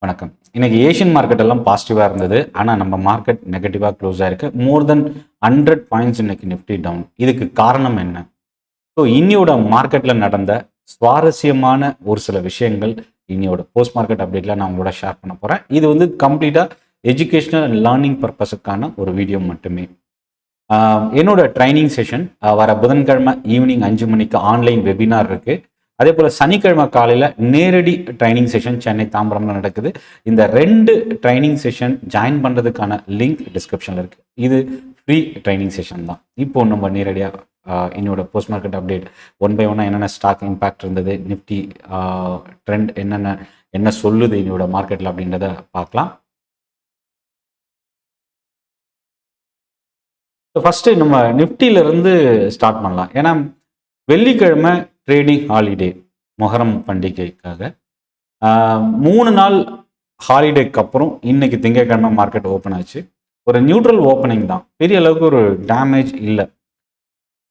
வணக்கம். இன்னைக்கு Asian market எல்லாம் பாசிட்டிவா இருந்தது. ஆனா நம்ம மார்க்கெட் நெகட்டிவா க்ளோஸ் ஆயிருக்கு. மோர் தென் 100 பாயிண்ட்ஸ் இன்னைக்கு நிஃப்டி டவுன். இதுக்கு காரணம் என்ன? ஸோ இன்னியோட மார்க்கெட்ல நடந்த சுவாரஸ்யமான ஒரு சில விஷயங்கள் இன்னியோட போஸ்ட் மார்க்கெட் அப்டேட்ல நான் உங்களோட ஷேர் பண்ண போறேன். இது வந்து கம்ப்ளீட்டா எஜுகேஷனல் அண்ட் லேர்னிங் பர்பஸுக்கான ஒரு வீடியோ மட்டுமே. என்னோட ட்ரைனிங் செஷன் வர புதன்கிழமை ஈவினிங் 5 மணிக்கு ஆன்லைன் வெபினார் இருக்கு. அதே போல் சனிக்கிழமை காலையில் நேரடி ட்ரைனிங் செஷன் சென்னை தாம்பரம்ல நடக்குது. இந்த 2 ட்ரைனிங் செஷன் ஜாயின் பண்ணுறதுக்கான லிங்க் டிஸ்கிரிப்ஷனில் இருக்குது. இது ஃப்ரீ ட்ரைனிங் செஷன் தான். இப்போ நம்ம நேரடியாக என்னோட post market update one by ஒன்னாக என்னென்ன ஸ்டாக் இம்பேக்ட் இருந்தது, நிஃப்டி ட்ரெண்ட் என்ன சொல்லுது என்னோட மார்க்கெட்டில் அப்படின்றத பார்க்கலாம். ஃபர்ஸ்ட் நம்ம நிஃப்டியிலிருந்து ஸ்டார்ட் பண்ணலாம். ஏன்னா வெள்ளிக்கிழமை ட்ரேடிங் ஹாலிடே, மொஹரம் பண்டிகைக்காக 3 நாள் ஹாலிடேக்கு அப்புறம் இன்னைக்கு திங்கட்கிழமை மார்க்கெட் ஓப்பன் ஆச்சு. ஒரு நியூட்ரல் ஓப்பனிங் தான், பெரிய அளவுக்கு ஒரு டேமேஜ் இல்லை.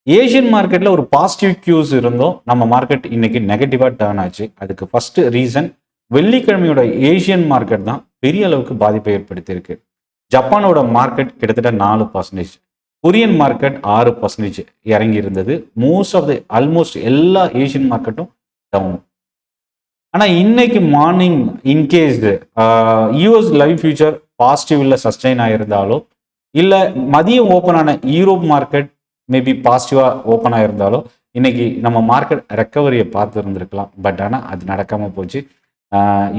ஏஷியன் மார்க்கெட்டில் ஒரு பாசிட்டிவ் கியூஸ் இருந்தோம், நம்ம மார்க்கெட் இன்னைக்கு நெகட்டிவாக டேர்ன் ஆச்சு. அதுக்கு ஃபர்ஸ்ட் ரீசன் வெள்ளிக்கிழமையோட ஏஷியன் மார்க்கெட் தான் பெரிய அளவுக்கு பாதிப்பை ஏற்படுத்தியிருக்கு. ஜப்பானோட மார்க்கெட் கிட்டத்தட்ட 4%, கொரியன் மார்க்கெட் 6% இறங்கி இருந்தது. ஆல்மோஸ்ட் எல்லா ஏஷியன் மார்க்கெட்டும் டவுன். ஆனால் இன்னைக்கு morning in case US live future பாசிட்டிவ்ல சஸ்டெயின் ஆயிருந்தாலோ, இல்லை மதியம் ஓப்பன் ஆன யூரோப் மார்க்கெட் மேபி பாசிட்டிவா ஓப்பன் ஆயிருந்தாலோ இன்னைக்கு நம்ம மார்க்கெட் ரெக்கவரியை பார்த்து இருந்திருக்கலாம். பட் ஆனால் அது நடக்காம போச்சு.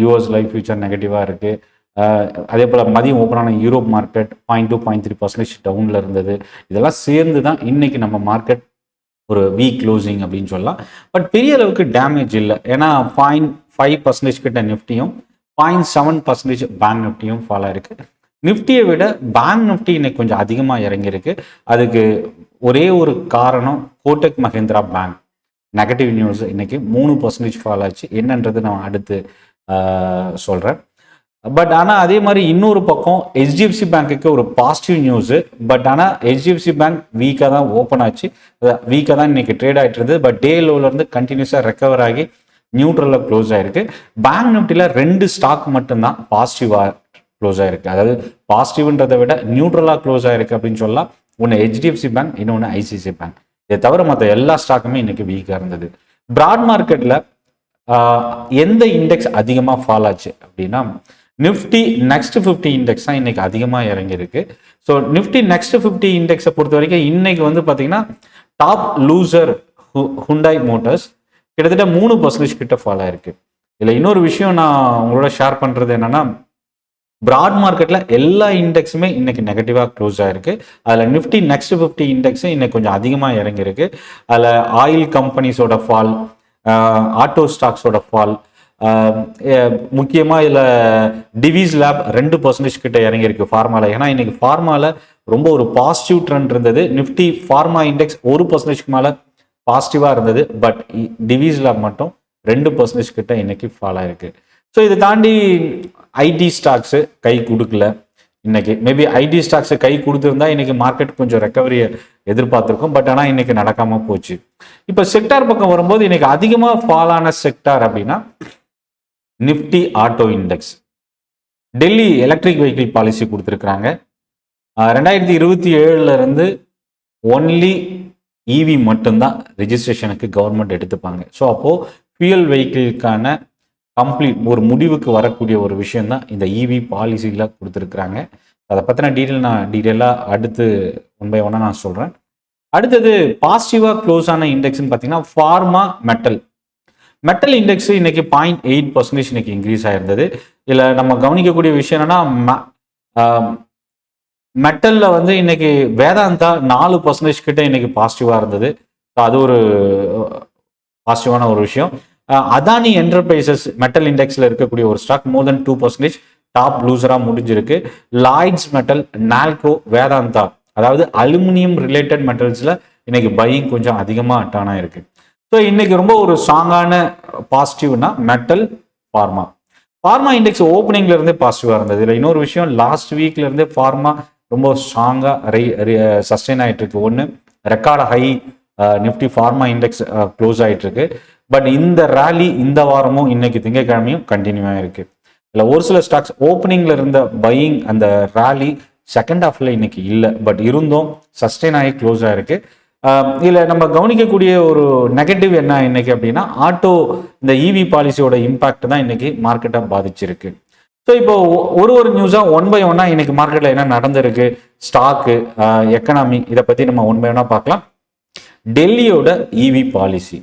யூஎஸ் லைவ் ஃபியூச்சர் நெகட்டிவா இருக்கு. அதே போல் மதியம் ஓப்பனான யூரோப் மார்க்கெட் 0.2-0.3% டவுனில் இருந்தது. இதெல்லாம் சேர்ந்து தான் இன்னைக்கு நம்ம மார்க்கெட் ஒரு வீக் க்ளோசிங் அப்படின்னு சொல்லலாம். பட் பெரிய அளவுக்கு டேமேஜ் இல்லை. ஏன்னா 0.5% கிட்ட நிஃப்டியும் 0.7% பேங்க் நிஃப்டியும் ஃபாலோ ஆயிருக்கு. நிஃப்டியை விட பேங்க் நிஃப்டி இன்னைக்கு கொஞ்சம் அதிகமாக இறங்கியிருக்கு. அதுக்கு ஒரே ஒரு காரணம், Kotak Mahindra bank negative news இன்னைக்கு 3% ஃபாலோ ஆச்சு. என்னன்றது நான் அடுத்து சொல்கிறேன். பட் ஆனால் அதே மாதிரி இன்னொரு பக்கம் ஹெச்டிஎஃப்சி பேங்க்குக்கு ஒரு பாசிட்டிவ் நியூஸு. பட் ஆனால் ஹெச்டிஎஃப்சி பேங்க் வீக்காக தான் ஓப்பன் ஆச்சு, வீக்காக தான் இன்னைக்கு ட்ரேட் ஆகிட்டு இருந்தது. பட் டே லோலேருந்து கண்டினியூஸாக ரெக்கவர் ஆகி நியூட்ரலில் க்ளோஸ் ஆகிருக்கு. பேங்க் நிஃப்டியில் 2 ஸ்டாக் மட்டும்தான் பாசிட்டிவாக க்ளோஸ் ஆகிருக்கு. அதாவது பாசிட்டிவ்ன்றதை விட நியூட்ரலாக க்ளோஸ் ஆகிருக்கு அப்படின்னு சொல்லலாம். ஒன்று ஹெச்டிஎஃப்சி பேங்க், இன்னொன்று ஐசிஐசிஐ பேங்க். இதை தவிர மற்ற எல்லா ஸ்டாக்குமே இன்னைக்கு வீக்காக இருந்தது. பிராட் மார்க்கெட்டில் எந்த இண்டெக்ஸ் அதிகமாக ஃபால் ஆச்சு அப்படின்னா நிஃப்டி நெக்ஸ்ட் 50 இண்டெக்ஸ் தான் இன்னைக்கு அதிகமாக இறங்கியிருக்கு. ஸோ நிஃப்டி நெக்ஸ்ட் 50 இண்டெக்ஸை பொறுத்த வரைக்கும் இன்னைக்கு வந்து பார்த்தீங்கன்னா டாப் லூசர் ஹுண்டாய் மோட்டார்ஸ் கிட்டத்தட்ட 3% கிட்ட ஃபாலோ ஆயிருக்கு. இதில் இன்னொரு விஷயம் நான் உங்களோட ஷேர் பண்ணுறது என்னன்னா, பிராட் மார்க்கெட்டில் எல்லா இண்டெக்ஸுமே இன்னைக்கு நெகட்டிவாக க்ளோஸ் ஆயிருக்கு. அதில் நிஃப்டி நெக்ஸ்ட் 50 இண்டெக்ஸும் இன்னைக்கு கொஞ்சம் அதிகமாக இறங்கியிருக்கு. அதில் ஆயில் கம்பெனிஸோட ஃபால், ஆட்டோ ஸ்டாக்ஸோட ஃபால், முக்கியமாக இதில் டிவிஸ் லேப் 2% கிட்ட இறங்கியிருக்கு ஃபார்மாவில். ஏன்னா இன்னைக்கு ஃபார்மாவில் ரொம்ப ஒரு பாசிட்டிவ் ட்ரெண்ட் இருந்தது. நிஃப்டி ஃபார்மா இண்டெக்ஸ் 1% மேலே பாசிட்டிவாக இருந்தது. பட் டிவிஸ் லேப் மட்டும் 2% கிட்ட இன்னைக்கு ஃபால் ஆயிருக்கு. ஸோ இதை தாண்டி ஐடி ஸ்டாக்ஸு கை கொடுக்கல இன்னைக்கு. மேபி ஐடி ஸ்டாக்ஸை கை கொடுத்துருந்தா இன்னைக்கு மார்க்கெட் கொஞ்சம் ரெக்கவரியை எதிர்பார்த்துருக்கோம். பட் ஆனால் இன்னைக்கு நடக்காம போச்சு. இப்போ செக்டார் பக்கம் வரும்போது இன்னைக்கு அதிகமாக ஃபால் ஆன செக்டார் அப்படின்னா Nifty auto index. Delhi electric vehicle policy கொடுத்துருக்குறாங்க. 2027 இருந்து ஒன்லி இவி மட்டும்தான் ரெஜிஸ்ட்ரேஷனுக்கு கவர்மெண்ட் எடுத்துப்பாங்க. ஸோ அப்போது ஃபியூயல் வெஹிக்கிளுக்கான கம்ப்ளீட் ஒரு முடிவுக்கு வரக்கூடிய ஒரு விஷயம் தான் இந்த இவி பாலிசியில் கொடுத்துருக்குறாங்க. அதை பற்றின நான் டீட்டெயிலாக அடுத்து ஒன் பை ஒன்னாக நான் சொல்கிறேன். அடுத்தது பாசிட்டிவாக க்ளோஸ் ஆன இண்டெக்ஸ்ன்னு பார்த்தீங்கன்னா ஃபார்மா மெட்டல் இண்டெக்ஸ் இன்னைக்கு 0.8% இன்னைக்கு இன்க்ரீஸ் ஆயிருந்தது. இதில் நம்ம கவனிக்கக்கூடிய விஷயம் என்னன்னா, மெட்டல்ல வந்து இன்னைக்கு வேதாந்தா 4% கிட்ட இன்னைக்கு பாசிட்டிவா இருந்தது. அது ஒரு பாசிட்டிவான ஒரு விஷயம். அதானி என்டர்பிரைசஸ் மெட்டல் இண்டெக்ஸ்ல இருக்கக்கூடிய ஒரு ஸ்டாக் மோர் தென் 2% டாப் லூசரா முடிஞ்சிருக்கு. லாய்ட்ஸ் மெட்டல், நால்கோ, வேதாந்தா, அதாவது அலுமினியம் ரிலேட்டட் மெட்டல்ஸ்ல இன்னைக்கு பையிங் கொஞ்சம் அதிகமாக டர்ன் ஆயிருக்கு. ஸோ இன்னைக்கு ரொம்ப ஒரு ஸ்ட்ராங்கான பாசிட்டிவ்னா மெட்டல், ஃபார்மா இண்டெக்ஸ் ஓப்பனிங்ல இருந்தே பாசிட்டிவா இருந்தது. இதில் இன்னொரு விஷயம், லாஸ்ட் வீக்ல இருந்தே ஃபார்மா ரொம்ப ஸ்ட்ராங்காக சஸ்டெயின் ஆகிட்டு இருக்கு. ஒன்று record high Nifty pharma index close ஆகிட்டு இருக்கு. பட் இந்த ரேலி இந்த வாரமும் இன்னைக்கு திங்கட்கிழமையும் கண்டினியூ ஆயிருக்கு. இல்லை ஒரு சில ஸ்டாக்ஸ் ஓப்பனிங்கில் இருந்த பையிங் அந்த ரேலி செகண்ட் ஹாஃப்ல இன்னைக்கு இல்லை, பட் இருந்தும் சஸ்டெயின் ஆகி க்ளோஸ் ஆயிருக்கு. இதில் நம்ம கவனிக்கக்கூடிய ஒரு நெகட்டிவ் என்ன இன்னைக்கு அப்படின்னா, ஆட்டோ இந்த இவி பாலிசியோட இம்பாக்ட் தான் இன்னைக்கு மார்க்கெட்டை பாதிச்சிருக்கு. ஸோ இப்போ ஒரு நியூஸாக ஒன் பை ஒன்னா இன்னைக்கு மார்க்கெட்டில் என்ன நடந்திருக்கு, ஸ்டாக்கு, எக்கனாமி, இதை பற்றி நம்ம ஒன் பை ஒன்னா பார்க்கலாம். டெல்லியோட இவி பாலிசி,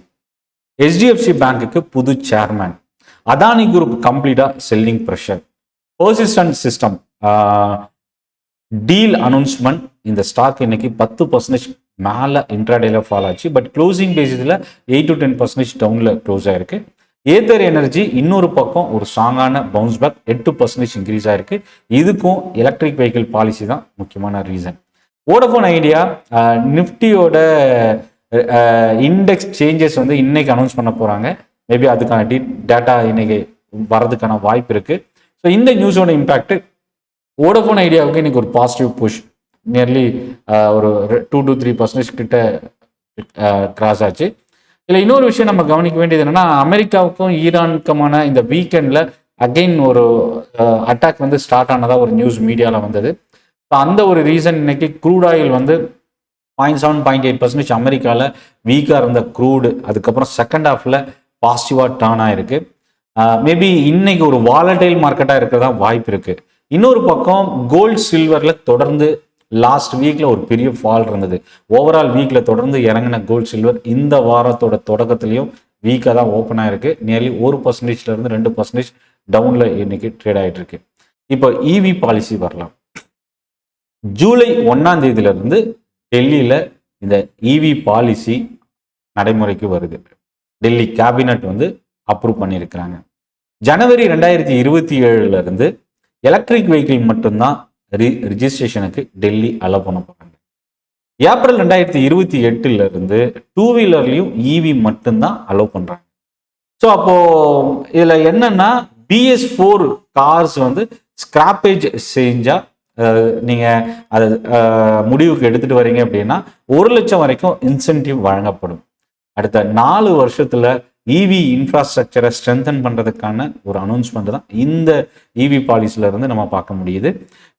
ஹெச்டிஎஃப்சி பேங்க்குக்கு புது சேர்மேன், அதானி குரூப் கம்ப்ளீட்டா selling pressure, persistent system deal announcement. இந்த ஸ்டாக் இன்னைக்கு 10% மேலே இன்ட்ராடேல ஃபால் ஆச்சு, பட் க்ளோசிங் பேசிஸில் 8 to 10% டவுனில் க்ளோஸ் ஆயிருக்கு. ஏத்தர் எனர்ஜி இன்னொரு பக்கம் ஒரு ஸ்ட்ராங்கான பவுன்ஸ் பேக் 8% இன்க்ரீஸ் ஆயிருக்கு. இதுக்கும் எலக்ட்ரிக் வெஹிக்கிள் பாலிசி தான் முக்கியமான ரீசன். வோடஃபோன் ஐடியா நிஃப்டியோட இண்டெக்ஸ் சேஞ்சஸ் வந்து இன்னைக்கு அனௌன்ஸ் பண்ண போகிறாங்க. மேபி அதுக்கான டேட்டா இன்னைக்கு வரதுக்கான வாய்ப்பு இருக்கு. ஸோ இந்த நியூஸோட இம்பாக்ட் வோடஃபோன் ஐடியாவுக்கு இன்னைக்கு ஒரு பாசிட்டிவ் புஷ், நியர்லி ஒரு 2 to 3% கிட்ட கிராஸ் ஆச்சு. இல்லை இன்னொரு விஷயம் நம்ம கவனிக்க வேண்டியது என்னன்னா, அமெரிக்காவுக்கும் ஈரானுக்குமான இந்த வீக்கெண்டில் அகெயின் ஒரு அட்டாக் வந்து ஸ்டார்ட் ஆனதா ஒரு நியூஸ் மீடியாவில் வந்தது. ஸோ அந்த ஒரு ரீசன் இன்னைக்கு க்ரூட் ஆயில் வந்து 0.7-0.8% அமெரிக்காவில் வீக்காக இருந்த க்ரூடு அதுக்கப்புறம் செகண்ட் ஹாஃபில் பாசிட்டிவாக டர்ன் ஆயிருக்கு. மேபி இன்னைக்கு ஒரு வாலடைல் மார்க்கெட்டாக இருக்கிறதா வாய்ப்பு இருக்கு. இன்னொரு பக்கம் கோல்டு சில்வரில் தொடர்ந்து லாஸ்ட் வீக்ல ஒரு பெரிய ஃபால் இருந்தது. ஓவரால் வீக்ல தொடர்ந்து இறங்கின கோல்டு சில்வர் இந்த வாரத்தோட தொடக்கத்திலையும் வீக்காக தான் ஓப்பன் ஆயிருக்கு. நியர்லி 1% இருந்து 2% டவுன்ல இன்னைக்கு ட்ரேட் ஆயிட்டு இருக்கு. இப்போ இவி பாலிசி வரலாம். ஜூலை 1ஆம் தேதியிலிருந்து டெல்லியில இந்த இவி பாலிசி நடைமுறைக்கு வருது. டெல்லி கேபினட் வந்து அப்ரூவ் பண்ணியிருக்கிறாங்க. ஜனவரி 2027 இருந்து எலக்ட்ரிக் வெஹிக்கிள் மட்டும்தான் ரிஜிஸ்ட்ரேஷனுக்கு டெல்லி அலோவ் பண்ண போறாங்க. ஏப்ரல் 2028 இருந்து டூ வீலர்லையும் இவி மட்டும்தான் அலோவ் பண்றாங்க. ஸோ அப்போ இதுல என்னன்னா, BS4 கார்ஸ் வந்து ஸ்கிராப்பேஜ் செஞ்சா நீங்க அதை முடிவுக்கு எடுத்துட்டு வரீங்க அப்படின்னா 1 லட்சம் வரைக்கும் இன்சென்டிவ் வழங்கப்படும். அடுத்த 4 வருஷத்துல இவி இன்ஃப்ராஸ்ட்ரக்சரை ஸ்ட்ரென்தன் பண்றதுக்கான ஒரு அனௌன்ஸ்மெண்ட் தான் இந்த இவி பாலிசில இருந்து நம்ம பார்க்க முடியுது.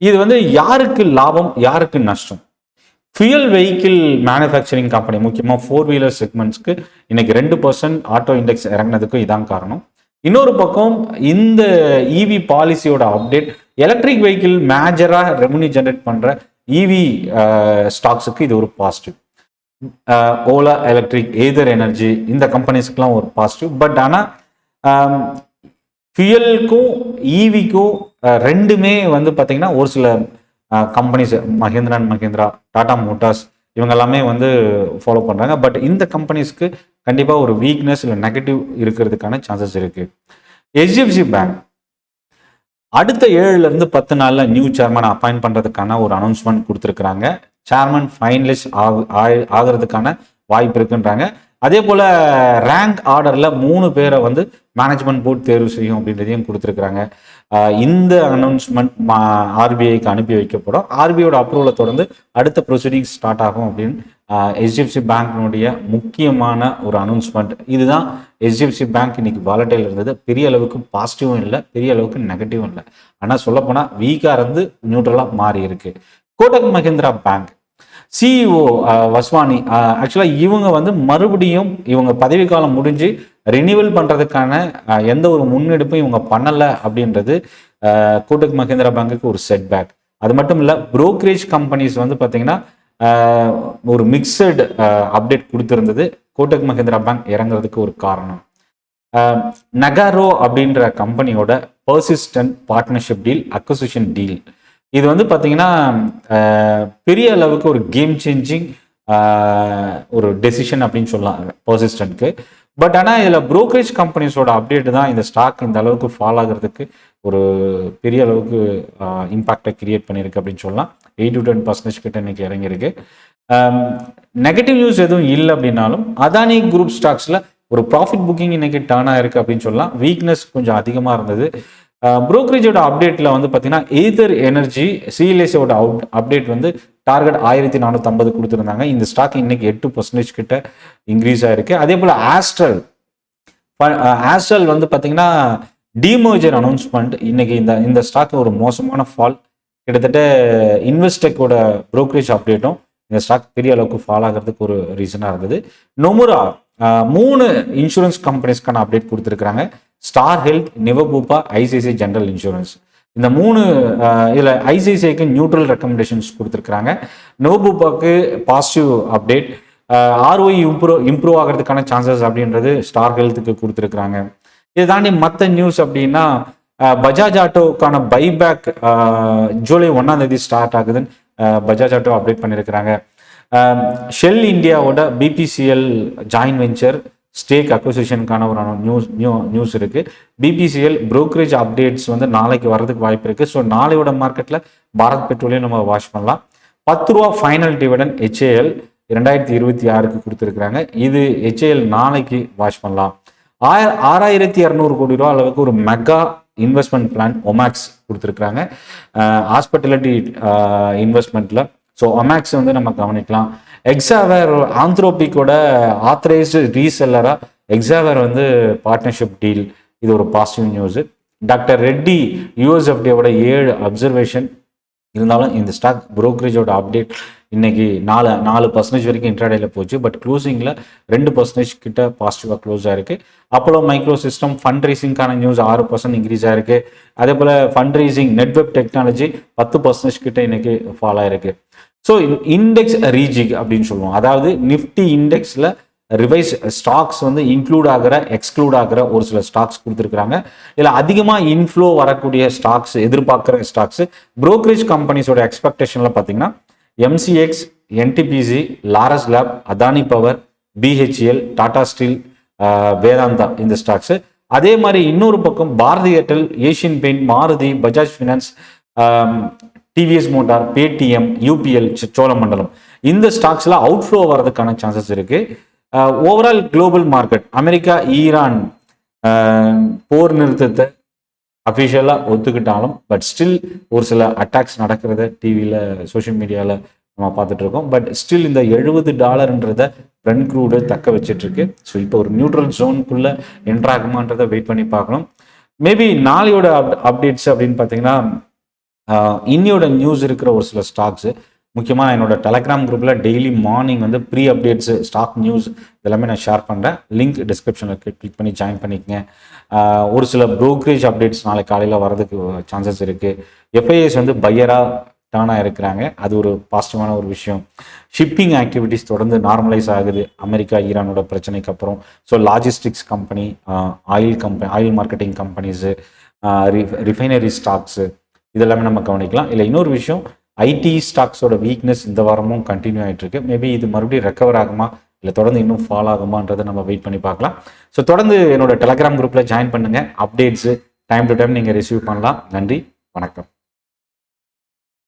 இது வந்து யாருக்கு லாபம், யாருக்கு நஷ்டம்? ஃபியூயல் வெஹிக்கிள் மேனுஃபேக்சரிங் கம்பெனி, முக்கியமாக 4 வீலர் செக்மெண்ட்ஸ்க்கு இன்னைக்கு 2% ஆட்டோ இண்டெக்ஸ் இறங்கினதுக்கும் இதான் காரணம். இன்னொரு பக்கம் இந்த இவி பாலிசியோட அப்டேட் எலக்ட்ரிக் வெஹிக்கிள் மேஜரா ரெவன்யூ ஜென்ரேட் பண்ற இவி ஸ்டாக்ஸுக்கு இது ஒரு பாசிட்டிவ். ஓலா எலக்ட்ரிக், ஏதர் எனர்ஜி, இந்த கம்பெனிஸ்க்குலாம் ஒரு பாசிட்டிவ். பட் ஆனால் ஃபியூயலுக்கும் இவிக்கும் ரெண்டுமே வந்து பார்த்தீங்கன்னா ஒரு சில companies, Mahindra and Mahindra, Tata Motors, இவங்க எல்லாமே வந்து ஃபாலோ பண்ணுறாங்க. பட் இந்த கம்பெனிஸ்க்கு கண்டிப்பாக ஒரு வீக்னஸ் இல்லை நெகட்டிவ் இருக்கிறதுக்கான சான்சஸ் இருக்கு. ஹெச்டிஎஃப்சி பேங்க் அடுத்த 7 இருந்து 10 நாளில் நியூ சேர்மன் அப்பாயிண்ட் பண்ணுறதுக்கான ஒரு அனௌன்ஸ்மெண்ட் கொடுத்துருக்குறாங்க. சேர்மன் ஃபைனலிஸ்ட் ஆகிறதுக்கான வாய்ப்பு இருக்குன்றாங்க. அதே போல் ரேங்க் ஆர்டரில் 3 பேரை வந்து மேனேஜ்மெண்ட் போர்டு தேர்வு செய்யும் அப்படின்றதையும் கொடுத்துருக்குறாங்க. இந்த அனௌன்ஸ்மெண்ட் ஆர்பிஐக்கு அனுப்பி வைக்கப்படும். ஆர்பிஐயோட அப்ரூவலை தொடர்ந்து அடுத்த ப்ரொசீடிங் ஸ்டார்ட் ஆகும் அப்படின்னு ஹெச்டிஎஃப்சி பேங்க்னுடைய முக்கியமான ஒரு அனௌன்ஸ்மெண்ட். இதுதான் ஹெச்டிஎஃப்சி பேங்க் இன்னைக்கு வாலட்டைல் இருந்தது. பெரிய அளவுக்கு பாசிட்டிவும் இல்லை, பெரிய அளவுக்கு நெகட்டிவும் இல்லை. ஆனால் சொல்லப்போனால் வீக்காக இருந்து நியூட்ரலாக மாறி இருக்கு. கோடக் மஹிந்திரா பேங்க் சிஇஓ வஸ்வானி, ஆக்சுவலாக இவங்க வந்து மறுபடியும் இவங்க பதவிக்காலம் முடிஞ்சு ரினிவல் பண்ணுறதுக்கான எந்த ஒரு முன்னெடுப்பும் இவங்க பண்ணலை அப்படின்றது கோடக் மஹிந்திரா பேங்குக்கு ஒரு செட்பேக். அது மட்டும் இல்லை, புரோக்கரேஜ் கம்பெனிஸ் வந்து பார்த்தீங்கன்னா ஒரு மிக்சடு அப்டேட் கொடுத்துருந்தது. கோடக் மஹிந்திரா பேங்க் இறங்குறதுக்கு ஒரு காரணம். நகாரோ அப்படின்ற கம்பெனியோட Persistent partnership deal, acquisition deal, இது வந்து பார்த்தீங்கன்னா பெரிய அளவுக்கு ஒரு கேம் சேஞ்சிங் ஒரு டெசிஷன் அப்படின்னு சொல்லலாம் பர்சிஸ்டன்ட்க்கு. பட் ஆனால் இதில் புரோக்கரேஜ் கம்பெனிஸோட அப்டேட் தான் இந்த ஸ்டாக் இந்த அளவுக்கு ஃபால் ஆகிறதுக்கு ஒரு பெரிய அளவுக்கு இம்பாக்டை கிரியேட் பண்ணியிருக்கு அப்படின்னு சொல்லலாம். 8 to 10% கிட்ட இன்னைக்கு இறங்கியிருக்கு. நெகட்டிவ் நியூஸ் எதுவும் இல்லை அப்படின்னாலும் அதானி குரூப் ஸ்டாக்ஸில் ஒரு ப்ராஃபிட் புக்கிங் இன்னைக்கு டர்ன் ஆயிருக்கு அப்படின்னு சொல்லலாம். வீக்னஸ் கொஞ்சம் அதிகமாக இருந்தது. புரோக்கரேஜோட அப்டேட்டில் வந்து பார்த்தீங்கன்னா ஏதர் எனர்ஜி சிஎல்எஸோட அப்டேட் வந்து டார்கெட் 1450 கொடுத்துருந்தாங்க. இந்த ஸ்டாக் இன்னைக்கு 8% கிட்ட இன்க்ரீஸ் ஆயிருக்கு. அதே போல் ஆஸ்ட்ரல் வந்து பார்த்தீங்கன்னா டிமர்ஜர் அனௌன்ஸ்மெண்ட் இன்னைக்கு இந்த ஸ்டாக் ஒரு மோசமான ஃபால். கிட்டத்தட்ட இன்வெஸ்டெக்கோட brokerage அப்டேட்டும் இந்த ஸ்டாக் பெரிய அளவுக்கு ஃபால் ஆகிறதுக்கு ஒரு ரீசனாக இருந்தது. நொமுரா 3 இன்சூரன்ஸ் கம்பெனிஸ்க்கான அப்டேட் கொடுத்துருக்காங்க. Star Health, Niva Bupa, ICICI General Insurance. இந்த 3 இதில் ஐசிஐசிஐக்கு நியூட்ரல் ரெக்கமெண்டேஷன்ஸ் கொடுத்துருக்காங்க. நிவபூபாக்கு பாசிட்டிவ் அப்டேட். ஆர்ஓஇ இம்ப்ரூவ் ஆகிறதுக்கான சான்சஸ் அப்படின்றது ஸ்டார் ஹெல்த்துக்கு கொடுத்துருக்குறாங்க. இதை தாண்டி மற்ற நியூஸ் அப்படின்னா பஜாஜ் ஆட்டோக்கான பைபேக் ஜூலை 1 ஸ்டார்ட் ஆகுதுன்னு பஜாஜ் ஆட்டோ அப்டேட் பண்ணியிருக்கிறாங்க. ஷெல் இந்தியாவோட பிபிசிஎல் ஜாயின் வெஞ்சர் ஸ்டேக் அக்விசிஷனுக்கான ஒரு நியூஸ் இருக்கு. பிபிசிஎல் brokerage அப்டேட்ஸ் வந்து நாளைக்கு வர்றதுக்கு வாய்ப்பு இருக்கு. ஸோ நாளையோட மார்க்கெட்ல பாரத் பெட்ரோலியம் நம்ம வாட்ச் பண்ணலாம். 10 ரூபா ஃபைனல் டிவிடன் HAL 2026க்கு கொடுத்துருக்காங்க. இது HAL நாளைக்கு வாட்ச் பண்ணலாம். 6200 கோடி ரூபா அளவுக்கு ஒரு மெகா இன்வெஸ்ட்மெண்ட் பிளான் ஒமாக்ஸ் கொடுத்துருக்காங்க ஹாஸ்பிட்டாலிட்டி இன்வெஸ்ட்மெண்ட்ல. ஸோ ஒமாக்ஸ் வந்து நம்ம கவனிக்கலாம். எக்ஸாவேர் ஆந்த்ரோபிக்கோட ஆத்தரைஸ்டு ரீசெல்லரா எக்ஸாவேர் வந்து பார்ட்னர்ஷிப் டீல். இது ஒரு பாசிட்டிவ் நியூஸ். டாக்டர் ரெட்டி USFDAவோட 7 அப்சர்வேஷன் இருந்தாலும் இந்த ஸ்டாக் brokerage-ஓட அப்டேட் இன்னைக்கு 4% வரைக்கும் இன்ட்ராடேல போச்சு. பட் க்ளோசிங்கில் 2% கிட்ட பாசிட்டிவாக க்ளோஸ் ஆயிருக்கு. அப்போலோ மைக்ரோ சிஸ்டம் ஃபண்ட் ரைசிங்கான நியூஸ் 6% இன்க்ரீஸ் ஆயிருக்கு. அதே போல் ஃபண்ட் ரைசிங் நெட்வெப் டெக்னாலஜி 10% கிட்ட இன்னைக்கு ஃபால் ஆயிருக்கு. ஸோ இண்டெக்ஸ் ரீஜிக் அப்படின்னு சொல்லுவோம். அதாவது நிஃப்டி இண்டெக்ஸில் ரிவைஸ் ஸ்டாக்ஸ் வந்து இன்க்ளூட் ஆகிற எக்ஸ்க்ளூட் ஆகிற ஒரு சில ஸ்டாக்ஸ் கொடுத்துருக்காங்க. இதில் அதிகமாக இன்ஃப்ளோ வரக்கூடிய ஸ்டாக்ஸ், எதிர்பார்க்குற ஸ்டாக்ஸ் brokerage கம்பெனிஸோட எக்ஸ்பெக்டேஷனில் பார்த்தீங்கன்னா MCX, NTPC, Laurus lab, Adani power, BHEL, Tata steel, Vedanta இந்த ஸ்டாக்ஸ். அதே மாதிரி இன்னொரு பக்கம் Bharti Airtel, Asian paint, Maruti, Bajaj finance, TVS motor, Paytm, UPL, Cholamandalam இந்த ஸ்டாக்ஸ்ல அவுட்ஃப்ளோ வர்றதுக்கான சான்சஸ் இருக்கு. Overall global market America Iran போர் நிறுத்தத்தை அஃபிஷியலாக ஒத்துக்கிட்டாலும் பட் ஸ்டில் ஒரு சில அட்டாக்ஸ் நடக்கிறத டிவியில் சோஷியல் மீடியாவில் நம்ம பார்த்துட்டு இருக்கோம். பட் ஸ்டில் இந்த $70 பிரெண்ட் க்ரூடு தக்க வச்சிட்டு இருக்கு. ஸோ இப்போ ஒரு நியூட்ரல் ஜோனுக்குள்ள என்ட்ராகுமான்றதை வெயிட் பண்ணி பார்க்கணும். மேபி நாளையோட அப்டேட்ஸ் அப்படின்னு பார்த்தீங்கன்னா இன்னியோட நியூஸ் இருக்கிற ஒரு சில ஸ்டாக்ஸு முக்கியமாக என்னோட டெலகிராம் குரூப்பில் டெய்லி மார்னிங் வந்து ப்ரீ அப்டேட்ஸு ஸ்டாக் நியூஸ் இதெல்லாமே நான் ஷேர் பண்ணுறேன். லிங்க் டிஸ்கிரிப்ஷனில் கிளிக் பண்ணி ஜாயின் பண்ணிக்கங்க. ஒரு சில brokerage அப்டேட்ஸ் நாளை காலையில் வரதுக்கு சான்சஸ் இருக்குது. FIS வந்து பையராக டர்னாக இருக்கிறாங்க. அது ஒரு பாசிட்டிவான ஒரு விஷயம். ஷிப்பிங் ஆக்டிவிட்டிஸ் தொடர்ந்து நார்மலைஸ் ஆகுது அமெரிக்கா ஈரானோட பிரச்சனைக்கு அப்புறம். So logistics company, oil marketing companies, refinery stocks இதெல்லாமே நம்ம கவனிக்கலாம். இல்லை இன்னொரு விஷயம், ஐடி ஸ்டாக்ஸோட வீக்னஸ் இந்த வாரமும் கண்டினியூ ஆகிட்டு இருக்கு. மேபி இது மறுபடியும் ரெக்கவர் ஆகுமா இல்லை தொடர்ந்து இன்னும் ஃபால் ஆகுமான்றதை நம்ம வெயிட் பண்ணி பார்க்கலாம். ஸோ தொடர்ந்து என்னோட டெலகிராம் குரூப்பில் ஜாயின் பண்ணுங்கள். அப்டேட்ஸு டைம் டு டைம் நீங்கள் ரிசீவ் பண்ணலாம். நன்றி, வணக்கம்.